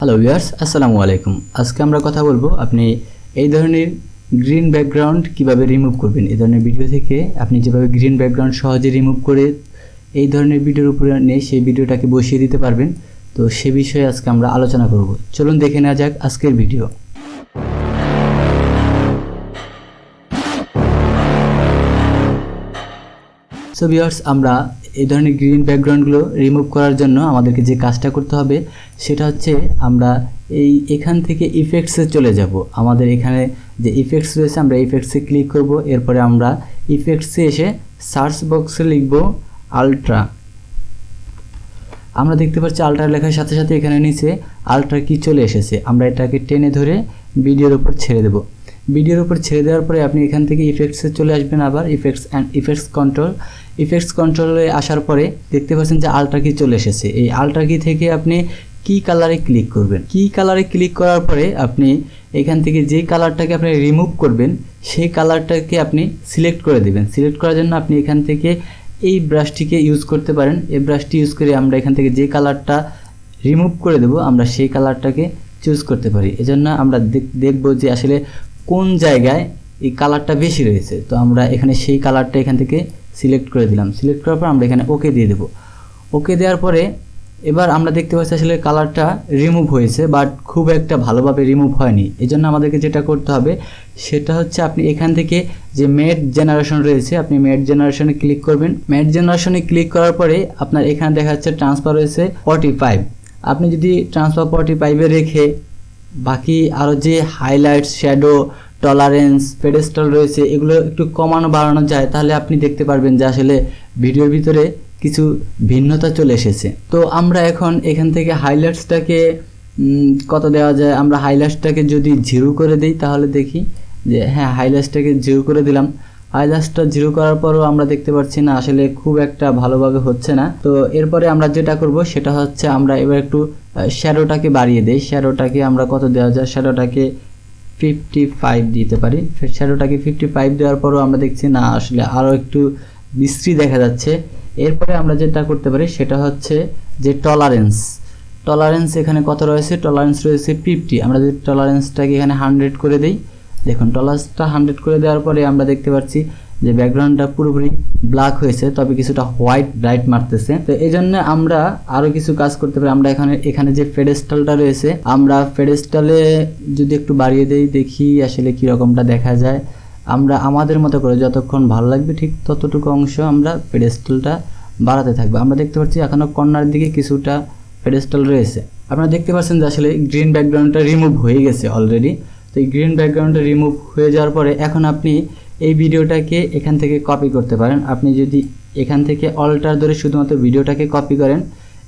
Hello viewers, আসসালামু আলাইকুম। আজকে আমরা কথা বলবো আপনি এই ধরনের গ্রিন ব্যাকগ্রাউন্ড কিভাবে রিমুভ করবেন। এই ধরনের ভিডিও থেকে আপনি যেভাবে গ্রিন ব্যাকগ্রাউন্ড সহজে রিমুভ করে এই ধরনের ভিডিওর উপরে নিয়ে সেই ভিডিওটাকে বসিয়ে দিতে পারবেন। তো সে বিষয়ে আজকে আমরা আলোচনা করব। চলুন দেখে নেওয়া যাক আজকের ভিডিও। সো ভিউয়ার্স, আমরা এই ধরনের গ্রিন ব্যাকগ্রাউন্ডগুলো রিমুভ করার জন্য আমাদেরকে যে কাজটা করতে হবে সেটা হচ্ছে আমরা এখান থেকে ইফেক্টসে চলে যাব। আমাদের এখানে যে ইফেক্টস রয়েছে আমরা ইফেক্টসে ক্লিক করব। এরপরে আমরা ইফেক্টসে এসে সার্চ বক্সে লিখব আলট্রা। আমরা দেখতে পাচ্ছি আলট্রা লেখার সাথে সাথে এখানে নিচে আলট্রা কি চলে এসেছে। আমরা এটাকে টেনে ধরে ভিডিওর উপর ছেড়ে দেব। ভিডিওর উপর ছেড়ে দেওয়ার পরে আপনি এখান থেকে ইফেক্টসে চলে আসবেন। আবার ইফেক্টস কন্ট্রোলে আসার পরে দেখতে পাচ্ছেন যে আলট্রা কি চলে এসেছে। এই আলট্রা কি থেকে আপনি কি কালারে ক্লিক করবেন। কি কালারে ক্লিক করার পরে আপনি এখান থেকে যে কালারটাকে আপনি রিমুভ করবেন সেই কালারটাকে আপনি সিলেক্ট করে দেবেন। সিলেক্ট করার জন্য আপনি এখান থেকে এই ব্রাশটিকে ইউজ করতে পারেন। এই ব্রাশটি ইউজ করে আমরা এখান থেকে যে কালারটা রিমুভ করে দেব আমরা সেই কালারটাকে চুজ করতে পারি। এজন্য আমরা দেখব যে আসলে কোন জায়গায় এই কালারটা বেশি রয়েছে। তো আমরা এখানে সেই কালারটা এখান থেকে সিলেক্ট করে দিলাম। সিলেক্ট করার পর আমরা এখানে ওকে দিয়ে দেব। ওকে দেওয়ার পরে এবার আমরা দেখতে পাচ্ছি আসলে কালারটা রিমুভ হয়েছে, বাট খুব একটা ভালোভাবে রিমুভ হয়নি। এজন্য আমাদেরকে যেটা করতে হবে সেটা হচ্ছে আপনি এখান থেকে যে মেড জেনারেশন রয়েছে আপনি মেড জেনারেশনে ক্লিক করবেন। মেড জেনারেশনে ক্লিক করার পরে আপনার এখানে দেখা যাচ্ছে ট্রান্সফার রয়েছে 45। আপনি যদি ট্রান্সফার 45-এ রেখে বাকি আরও যে হাইলাইটস, শ্যাডো, টলারেন্স, পেডেস্টাল রয়েছে এগুলো একটু কমানো বাড়ানো যায় তাহলে আপনি দেখতে পারবেন যে আসলে ভিডিওর ভিতরে কিছু ভিন্নতা চলে এসেছে। তো আমরা এখন এখান থেকে হাইলাইটসটাকে কত দেওয়া যায়। আমরা হাইলাইটসটাকে যদি 0 করে দিই তাহলে দেখি যে হ্যাঁ, হাইলাইটসটাকে 0 করে দিলাম। হাইলাইটসটা 0 করার পরও আমরা দেখতে পাচ্ছি না আসলে খুব একটা ভালোভাবে হচ্ছে না। তো এরপরে আমরা যেটা করব সেটা হচ্ছে আমরা এবার একটু শ্যাডোটাকে বাড়িয়ে দেই। শ্যাডোটাকে আমরা কত দেওয়া যায়, শ্যাডোটাকে 55 দিতে পারি। শ্যাডোটাকে 55 দেওয়ার পরও আমরা দেখছি না আসলে আরও একটু বিশ্রী দেখা যাচ্ছে। এরপরে আমরা যেটা করতে পারি সেটা হচ্ছে যে টলারেন্স এখানে কত রয়েছে, টলারেন্স রয়েছে 50। আমরা যদি টলারেন্সটাকে এখানে 100 করে দেই, দেখুন টলারেন্সটা 100 করে দেওয়ার পরে আমরা দেখতে পাচ্ছি যে ব্যাকগ্রাউন্ডটা পুরোপুরি ব্ল্যাক হয়েছে, তবে কিছুটা হোয়াইট ব্রাইট মারতেছে। তো এই জন্য আমরা আরও কিছু কাজ করতে পারি। আমরা এখানে যে পেডেস্টালটা রয়েছে আমরা পেডেস্টালে যদি একটু বাড়িয়ে দেই দেখি আসলে কীরকমটা দেখা যায়। আমরা আমাদের মতো করে যতক্ষণ ভালো লাগবে ঠিক ততটুকু অংশ আমরা পেডেস্টালটা বাড়াতে থাকবো। আমরা দেখতে পাচ্ছি এখনও কর্নার দিকে কিছুটা পেডেস্টাল রয়েছে। আপনারা দেখতে পাচ্ছেন যে আসলে গ্রিন ব্যাকগ্রাউন্ডটা রিমুভ হয়ে গেছে অলরেডি। তো এই গ্রিন ব্যাকগ্রাউন্ডটা রিমুভ হয়ে যাওয়ার পরে এখন আপনি এই ভিডিওটাকে এখান থেকে কপি করতে পারেন। আপনি যদি এখান থেকে অল্টার ধরে শুধুমাত্র ভিডিওটাকে কপি করেন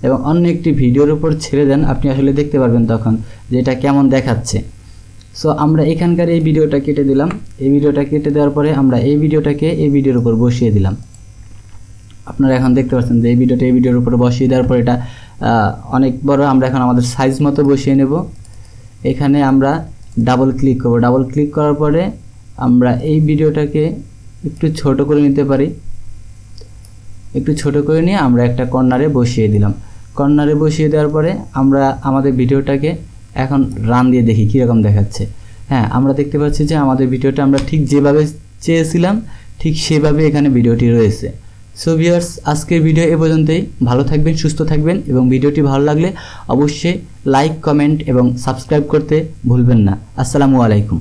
এবং অন্য একটি ভিডিওর উপর ছেড়ে দেন আপনি আসলে দেখতে পারবেন তখন যে এটা কেমন দেখাচ্ছে। সো আমরা এখানকার এই ভিডিওটা কেটে দিলাম। এই ভিডিওটা কেটে দেওয়ার পরে আমরা এই ভিডিওটাকে এই ভিডিওর উপর বসিয়ে দিলাম। আপনারা এখন দেখতে পাচ্ছেন যে এই ভিডিওটা এই ভিডিওর উপর বসিয়ে দেওয়ার পর এটা অনেক বড়। আমরা এখন আমাদের সাইজ মতো বসিয়ে নেব। এখানে আমরা ডাবল ক্লিক করব। ডাবল ক্লিক করার পরে আমরা এই ভিডিওটাকে একটু ছোট করে নিতে পারি। একটু ছোট করে নিয়ে আমরা একটা কর্নারে বসিয়ে দিলাম। কর্নারে বসিয়ে দেওয়ার পরে আমরা আমাদের ভিডিওটাকে এখন রান দিয়ে দেখি কীরকম দেখাচ্ছে। হ্যাঁ, আমরা দেখতে পাচ্ছি যে আমাদের ভিডিওটা আমরা ঠিক যেভাবে চেয়েছিলাম ঠিক সেভাবে এখানে ভিডিওটি রয়েছে। সো ভিউয়ার্স, আজকের ভিডিও এ পর্যন্তই। ভালো থাকবেন, সুস্থ থাকবেন এবং ভিডিওটি ভালো লাগলে অবশ্যই লাইক, কমেন্ট এবং সাবস্ক্রাইব করতে ভুলবেন না। আসসালামু আলাইকুম।